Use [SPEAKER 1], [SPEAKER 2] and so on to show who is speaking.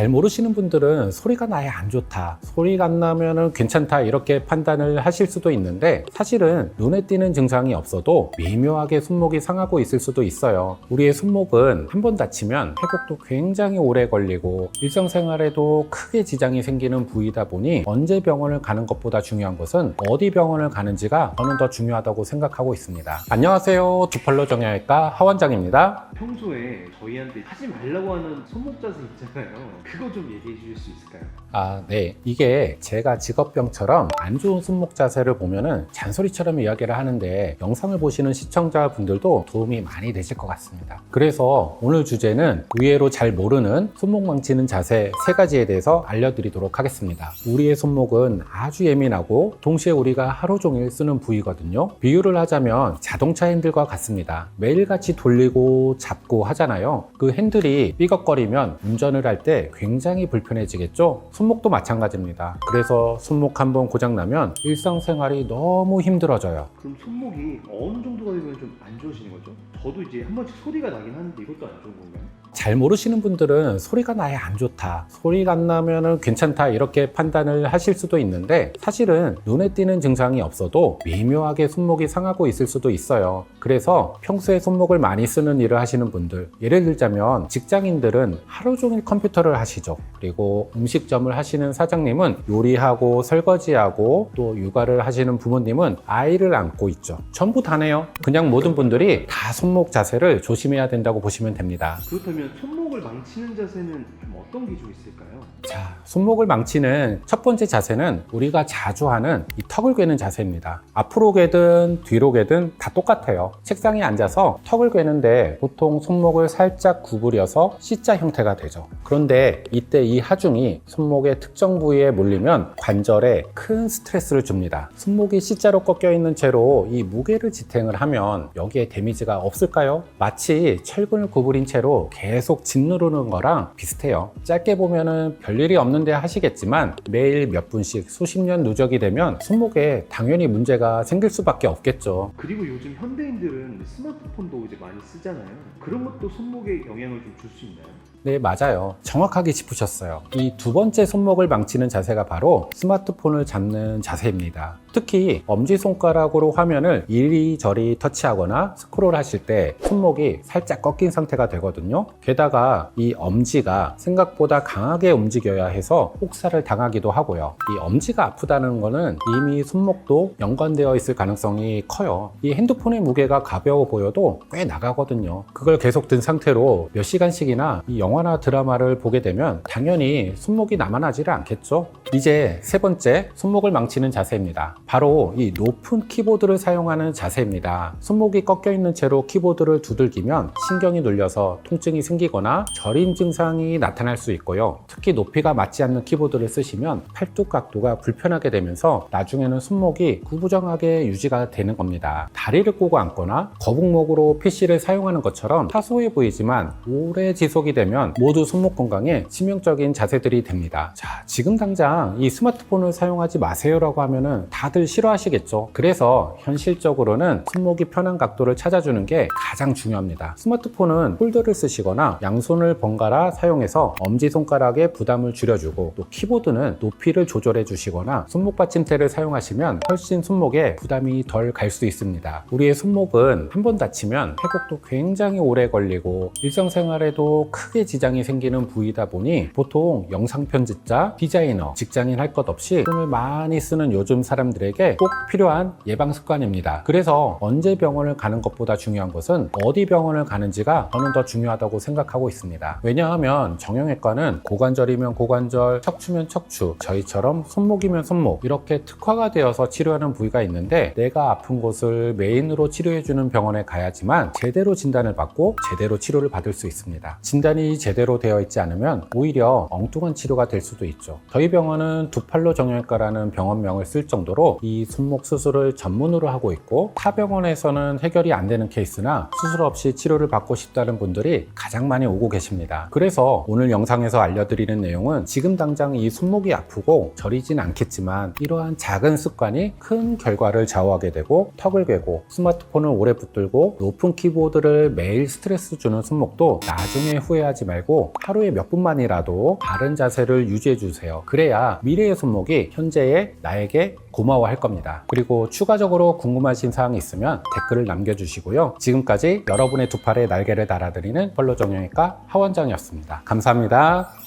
[SPEAKER 1] 잘 모르시는 분들은 소리가 나야 안 좋다, 소리가 안 나면은 괜찮다 이렇게 판단을 하실 수도 있는데, 사실은 눈에 띄는 증상이 없어도 미묘하게 손목이 상하고 있을 수도 있어요. 우리의 손목은 한번 다치면 회복도 굉장히 오래 걸리고 일상생활에도 크게 지장이 생기는 부위다 보니 언제 병원을 가는 것보다 중요한 것은 어디 병원을 가는지가 저는 더 중요하다고 생각하고 있습니다. 안녕하세요, 두팔로 정형외과 하원장입니다.
[SPEAKER 2] 평소에 저희한테 하지 말라고 하는 손목 자세 있잖아요. 그거 좀 얘기해 주실 수 있을까요?
[SPEAKER 1] 네. 이게 제가 직업병처럼 안 좋은 손목 자세를 보면은 잔소리처럼 이야기를 하는데, 영상을 보시는 시청자분들도 도움이 많이 되실 것 같습니다. 그래서 오늘 주제는 의외로 잘 모르는 손목 망치는 자세 3가지에 대해서 알려드리도록 하겠습니다. 우리의 손목은 아주 예민하고 동시에 우리가 하루 종일 쓰는 부위거든요. 비유를 하자면 자동차 핸들과 같습니다. 매일같이 돌리고 잡고 하잖아요. 그 핸들이 삐걱거리면 운전을 할 때 굉장히 불편해지겠죠? 손목도 마찬가지입니다. 그래서 손목 한번 고장나면 일상생활이 너무 힘들어져요.
[SPEAKER 2] 그럼 손목이 어느 정도가 되면 좀 안 좋으시는 거죠? 저도 이제 한 번씩 소리가 나긴 하는데 이것도 안 좋은 건가요?
[SPEAKER 1] 잘 모르시는 분들은 소리가 나야 안 좋다, 소리가 안 나면은 괜찮다 이렇게 판단을 하실 수도 있는데, 사실은 눈에 띄는 증상이 없어도 미묘하게 손목이 상하고 있을 수도 있어요. 그래서 평소에 손목을 많이 쓰는 일을 하시는 분들, 예를 들자면 직장인들은 하루 종일 컴퓨터를 하시죠. 그리고 음식점을 하시는 사장님은 요리하고 설거지하고, 또 육아를 하시는 부모님은 아이를 안고 있죠. 전부 다네요. 그냥 모든 분들이 다 손목 자세를 조심해야 된다고 보시면 됩니다.
[SPEAKER 2] 그렇다면 손목을 망치는 자세는 좀 어떤 게 좀 있을까요?
[SPEAKER 1] 자, 손목을 망치는 첫 번째 자세는 우리가 자주 하는 이 턱을 괴는 자세입니다. 앞으로 괴든 뒤로 괴든 다 똑같아요. 책상에 앉아서 턱을 괴는데 보통 손목을 살짝 구부려서 C자 형태가 되죠. 그런데 이때 이 하중이 손목의 특정 부위에 몰리면 관절에 큰 스트레스를 줍니다. 손목이 C자로 꺾여 있는 채로 이 무게를 지탱을 하면 여기에 데미지가 없을까요? 마치 철근을 구부린 채로 계속 짓누르는 거랑 비슷해요. 짧게 보면은 별일이 없는데 하시겠지만, 매일 몇 분씩 수십 년 누적이 되면 손목에 당연히 문제가 생길 수밖에 없겠죠.
[SPEAKER 2] 그리고 요즘 현대인들은 스마트폰도 이제 많이 쓰잖아요. 그런 것도 손목에 영향을 좀 줄 수 있나요?
[SPEAKER 1] 네, 맞아요. 정확하게 짚으셨어요. 이 두 번째 손목을 망치는 자세가 바로 스마트폰을 잡는 자세입니다. 특히 엄지손가락으로 화면을 이리저리 터치하거나 스크롤 하실 때 손목이 살짝 꺾인 상태가 되거든요. 게다가 이 엄지가 생각보다 강하게 움직여야 해서 혹사를 당하기도 하고요. 이 엄지가 아프다는 거는 이미 손목도 연관되어 있을 가능성이 커요. 이 핸드폰의 무게가 가벼워 보여도 꽤 나가거든요. 그걸 계속 든 상태로 몇 시간씩이나 이 영화나 드라마를 보게 되면 당연히 손목이 남아나지를 않겠죠. 이제 3번째 손목을 망치는 자세입니다. 바로 이 높은 키보드를 사용하는 자세입니다. 손목이 꺾여 있는 채로 키보드를 두들기면 신경이 눌려서 통증이 생기거나 저림 증상이 나타날 수 있고요. 특히 높이가 맞지 않는 키보드를 쓰시면 팔뚝 각도가 불편하게 되면서 나중에는 손목이 구부정하게 유지가 되는 겁니다. 다리를 꼬고 앉거나 거북목으로 PC를 사용하는 것처럼 사소해 보이지만 오래 지속이 되면 모두 손목 건강에 치명적인 자세들이 됩니다. 자, 지금 당장 이 스마트폰을 사용하지 마세요라고 하면은 다들 싫어하시겠죠. 그래서 현실적으로는 손목이 편한 각도를 찾아주는 게 가장 중요합니다. 스마트폰은 폴더를 쓰시거나 양손을 번갈아 사용해서 엄지손가락에 부담을 줄여주고, 또 키보드는 높이를 조절해 주시거나 손목 받침대를 사용하시면 훨씬 손목에 부담이 덜 갈 수 있습니다. 우리의 손목은 한번 다치면 회복도 굉장히 오래 걸리고 일상생활에도 크게 지장이 생기는 부위다 보니 보통 영상 편집자, 디자이너, 직장인 할 것 없이 손을 많이 쓰는 요즘 사람들에게 꼭 필요한 예방 습관입니다. 그래서 언제 병원을 가는 것보다 중요한 것은 어디 병원을 가는지가 저는 더 중요하다고 생각하고 있습니다. 왜냐하면 정형외과는 고관절이면 고관절, 척추면 척추, 저희처럼 손목이면 손목, 이렇게 특화가 되어서 치료하는 부위가 있는데, 내가 아픈 곳을 메인으로 치료해주는 병원에 가야지만 제대로 진단을 받고 제대로 치료를 받을 수 있습니다. 진단이 제대로 되어 있지 않으면 오히려 엉뚱한 치료가 될 수도 있죠. 저희 병원은 일본에서는 두팔로 정형외과라는 병원명을 쓸 정도로 이 손목 수술을 전문으로 하고 있고, 타 병원에서는 해결이 안 되는 케이스나 수술 없이 치료를 받고 싶다는 분들이 가장 많이 오고 계십니다. 그래서 오늘 영상에서 알려드리는 내용은 지금 당장 이 손목이 아프고 저리진 않겠지만 이러한 작은 습관이 큰 결과를 좌우하게 되고, 턱을 괴고 스마트폰을 오래 붙들고 높은 키보드를 매일 스트레스 주는 손목도 나중에 후회하지 말고 하루에 몇 분만이라도 바른 자세를 유지해 주세요. 그래야 미래의 손목이 현재의 나에게 고마워할 겁니다. 그리고 추가적으로 궁금하신 사항이 있으면 댓글을 남겨주시고요. 지금까지 여러분의 두 팔에 날개를 달아드리는 펄로 정형외과 하원장이었습니다. 감사합니다.